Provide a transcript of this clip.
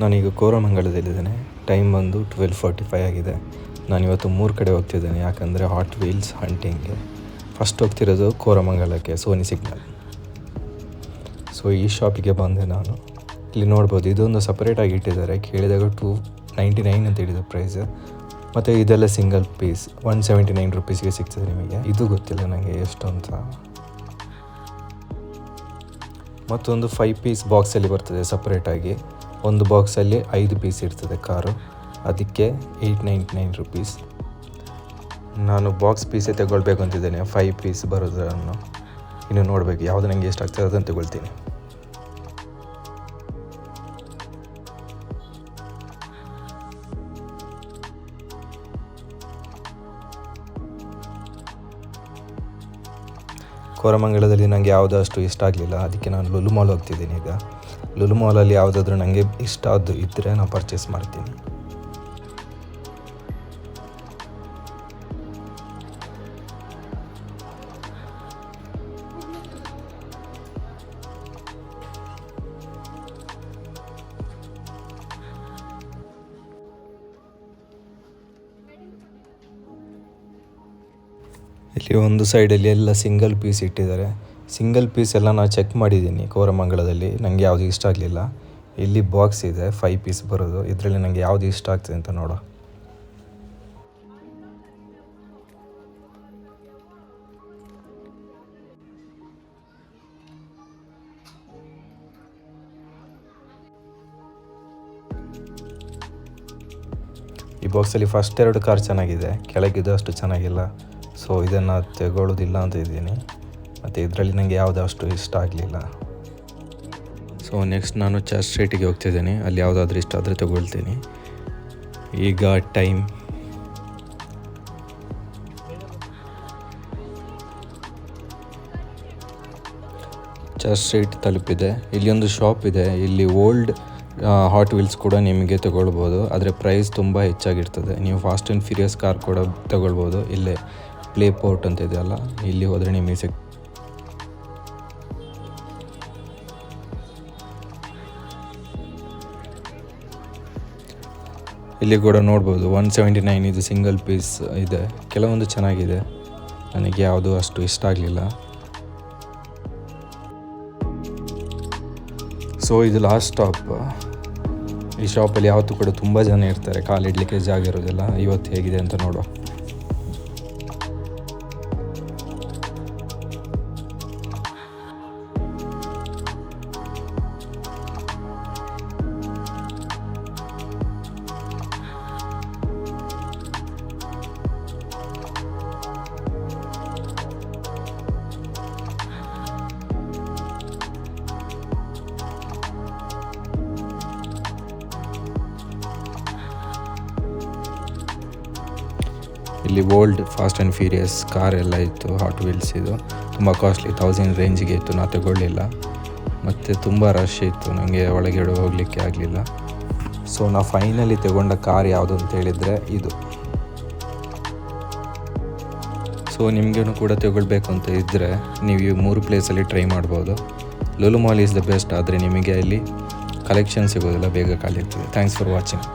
ನಾನೀಗ ಕೋರಮಂಗಲದಲ್ಲಿದ್ದೇನೆ. ಟೈಮ್ ಬಂದು 12:45 ಆಗಿದೆ. ನಾನಿವತ್ತು 3 ಕಡೆ ಹೋಗ್ತಿದ್ದೇನೆ, ಯಾಕಂದರೆ ಹಾಟ್ ವೀಲ್ಸ್ ಹಂಟಿಂಗ್ಗೆ. ಫಸ್ಟ್ ಹೋಗ್ತಿರೋದು ಕೋರಮಂಗಲಕ್ಕೆ, ಸೋನಿ ಸಿಗ್ನಲ್. ಸೊ ಈ ಶಾಪಿಗೆ ಬಂದೆ ನಾನು. ಇಲ್ಲಿ ನೋಡ್ಬೋದು, ಇದೊಂದು ಸಪ್ರೇಟಾಗಿ ಇಟ್ಟಿದ್ದಾರೆ. ಕೇಳಿದಾಗ 299 ಅಂತ ಹೇಳಿದ ಪ್ರೈಸ್. ಮತ್ತು ಇದೆಲ್ಲ ಸಿಂಗಲ್ ಪೀಸ್ 179 ರುಪೀಸ್ಗೆ ಸಿಗ್ತದೆ ನಿಮಗೆ. ಇದು ಗೊತ್ತಿಲ್ಲ ನನಗೆ ಎಷ್ಟು ಅಂತ. ಮತ್ತೊಂದು 5 ಪೀಸ್ ಬಾಕ್ಸಲ್ಲಿ ಬರ್ತದೆ ಸಪ್ರೇಟಾಗಿ. ಒಂದು ಬಾಕ್ಸಲ್ಲಿ 5 ಪೀಸ್ ಇರ್ತದೆ ಕಾರು, ಅದಕ್ಕೆ 899 ರುಪೀಸ್. ನಾನು ಬಾಕ್ಸ್ ಪೀಸೇ ತಗೊಳ್ಬೇಕು ಅಂತಿದ್ದೇನೆ, 5 ಪೀಸ್ ಬರೋದನ್ನು. ಇನ್ನು ನೋಡಬೇಕು ಯಾವುದು ನನಗೆ ಎಷ್ಟು ಆಗ್ತದೆ ಅದನ್ನು ತಗೊಳ್ತೀನಿ. ಕೋರಮಂಗಲದಲ್ಲಿ ನನಗೆ ಯಾವುದಷ್ಟು ಇಷ್ಟ ಆಗಲಿಲ್ಲ, ಅದಕ್ಕೆ ನಾನು ಲುಲು ಮಾಲ್ ಹೋಗ್ತಿದ್ದೀನಿ ಈಗ. ಲುಲು ಮಾಲಲ್ಲಿ ಯಾವುದಾದ್ರೂ ನನಗೆ ಇಷ್ಟ ಆದ್ದು ಇದ್ದರೆ ನಾನು ಪರ್ಚೇಸ್ ಮಾಡ್ತೀನಿ. ಇಲ್ಲಿ ಒಂದು ಸೈಡಲ್ಲಿ ಎಲ್ಲ ಸಿಂಗಲ್ ಪೀಸ್ ಇಟ್ಟಿದ್ದಾರೆ. ಸಿಂಗಲ್ ಪೀಸ್ ಎಲ್ಲ ನಾನು ಚೆಕ್ ಮಾಡಿದ್ದೀನಿ ಕೋರಮಂಗಲದಲ್ಲಿ, ನನಗೆ ಯಾವುದು ಇಷ್ಟ ಆಗಲಿಲ್ಲ. ಇಲ್ಲಿ ಬಾಕ್ಸ್ ಇದೆ 5 ಪೀಸ್ ಬರೋದು, ಇದರಲ್ಲಿ ನನಗೆ ಯಾವುದು ಇಷ್ಟ ಆಗ್ತದೆ ಅಂತ ನೋಡೋ. ಈ ಬಾಕ್ಸಲ್ಲಿ ಫಸ್ಟ್ 2 ಕಾರ್ ಚೆನ್ನಾಗಿದೆ, ಕೆಳಗಿದ್ದು ಅಷ್ಟು ಚೆನ್ನಾಗಿಲ್ಲ. ಸೊ ಇದನ್ನು ತಗೊಳ್ಳೋದಿಲ್ಲ ಅಂತ ಇದ್ದೀನಿ. ಮತ್ತು ಇದರಲ್ಲಿ ನನಗೆ ಯಾವುದಷ್ಟು ಇಷ್ಟ ಆಗಲಿಲ್ಲ. ಸೊ ನೆಕ್ಸ್ಟ್ ನಾನು ಚರ್ಚ್ ಸ್ಟ್ರೀಟಿಗೆ ಹೋಗ್ತಿದ್ದೀನಿ. ಅಲ್ಲಿ ಯಾವುದಾದ್ರೂ ಇಷ್ಟ ಆದರೆ ತಗೊಳ್ತೀನಿ. ಈಗ ಟೈಮ್ ಚರ್ಚ್ ಸ್ಟ್ರೀಟ್ ತಲುಪಿದೆ. ಇಲ್ಲಿ ಒಂದು ಶಾಪ್ ಇದೆ. ಇಲ್ಲಿ ಓಲ್ಡ್ ಹಾಟ್ ವೀಲ್ಸ್ ಕೂಡ ನಿಮಗೆ ತಗೊಳ್ಬೋದು, ಆದರೆ ಪ್ರೈಸ್ ತುಂಬ ಹೆಚ್ಚಾಗಿರ್ತದೆ. ನೀವು ಫಾಸ್ಟ್ ಆ್ಯಂಡ್ ಫ್ಯೂರಿಯಸ್ ಕಾರ್ ಕೂಡ ತಗೊಳ್ಬೋದು. ಇಲ್ಲೇ ಪ್ಲೇ ಪೋರ್ಟ್ ಅಂತ ಇದೆಯಲ್ಲ, ಇಲ್ಲಿ ಹೋದರೆ ನಿಮಗೆ ಇಲ್ಲಿ ಕೂಡ ನೋಡ್ಬೋದು 179 ಇದು ಸಿಂಗಲ್ ಪೀಸ್ ಇದೆ. ಕೆಲವೊಂದು ಚೆನ್ನಾಗಿದೆ, ನನಗೆ ಯಾವುದು ಅಷ್ಟು ಇಷ್ಟ ಆಗಲಿಲ್ಲ. ಸೊ ಇದು ಲಾಸ್ಟ್ ಸ್ಟಾಪ್. ಈ ಶಾಪಲ್ಲಿ ಯಾವತ್ತೂ ಕೂಡ ತುಂಬ ಜನ ಇರ್ತಾರೆ, ಕಾಲಿಡಲಿಕ್ಕೆ ಜಾಗ ಇರೋದಿಲ್ಲ. ಇವತ್ತು ಹೇಗಿದೆ ಅಂತ ನೋಡುವ. ಇಲ್ಲಿ old fast and furious car ಎಲ್ಲ ಇತ್ತು, ಹಾಟ್ ವೀಲ್ಸ್. ಇದು ತುಂಬ ಕಾಸ್ಟ್ಲಿ, 1000 ರೇಂಜಿಗೆ ಇತ್ತು. ನಾನು ತಗೊಳ್ಳಿಲ್ಲ, ಮತ್ತು ತುಂಬ ರಶ್ ಇತ್ತು, ನನಗೆ ಒಳಗಡೆ ಹೋಗಲಿಕ್ಕೆ ಆಗಲಿಲ್ಲ. ಸೊ ನಾನು ಫೈನಲಿ ತಗೊಂಡ ಕಾರ್ ಯಾವುದು ಅಂತ ಹೇಳಿದರೆ ಇದು. ಸೊ ನಿಮಗೇನು ಕೂಡ ತಗೊಳ್ಬೇಕು ಅಂತ ಇದ್ದರೆ ನೀವು ಈ 3 ಪ್ಲೇಸಲ್ಲಿ ಟ್ರೈ ಮಾಡ್ಬೋದು. Lulu mall is the best, ಆದರೆ ನಿಮಗೆ ಅಲ್ಲಿ ಕಲೆಕ್ಷನ್ ಸಿಗೋದಿಲ್ಲ, ಬೇಗ ಖಾಲಿ ಇರ್ತದೆ. Thanks for watching.